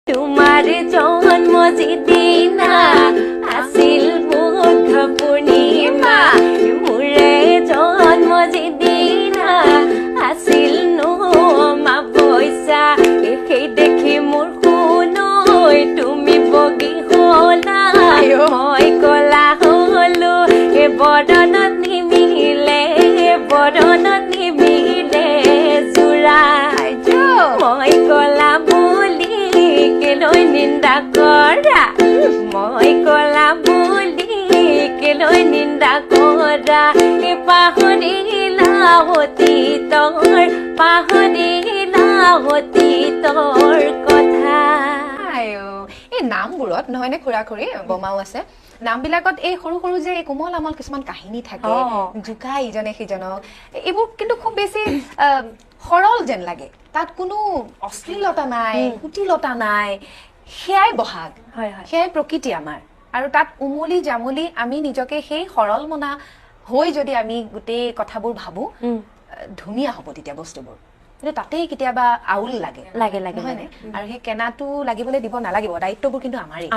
তোমাৰ জন্ম যিদিনা আছিল বুদ্ধ পূৰ্ণিমা মোৰে জন্ম যিদিনা আছিল অমাৱস্যা সেই দেখি মোৰ শুনৈ তুমি বগী হলা মই কলা হলো বৰণত নিমিলে জোৰা মই কলা বুলি কেলৈ নিন্দা কৰা মই কলা বুলি কেলৈ নিন্দা কৰা পাহৰিলা অতীতৰ কথা এই নামবোৰত নহয় নে খুৰা খুৰী বমাও আছে নামবিলাকত এই সৰু সৰু যে কোমল আমল কিছুমান কাহিনী থাকে জুকাই ইজনে সিজনক এইবোৰ কিন্তু খুব বেছি সৰল যেন লাগে তাত কোনো অশ্লীলতা নাই কুটিলতা নাই সেয়াই বহাগ সেয়াই প্ৰকৃতি আমাৰ আৰু তাত উমলি জামলি আমি নিজকে সেই সৰল মনা হৈ যদি আমি গোটেই কথাবোৰ ভাবো ধুনীয়া হ'ব তেতিয়া বস্তুবোৰ কিন্তু তাতেই কেতিয়াবা আউল লাগে লাগে আৰু সেই কেনাটো লাগিবলৈ দিব নালাগিব দায়িত্ববোৰ কিন্তু আমাৰেই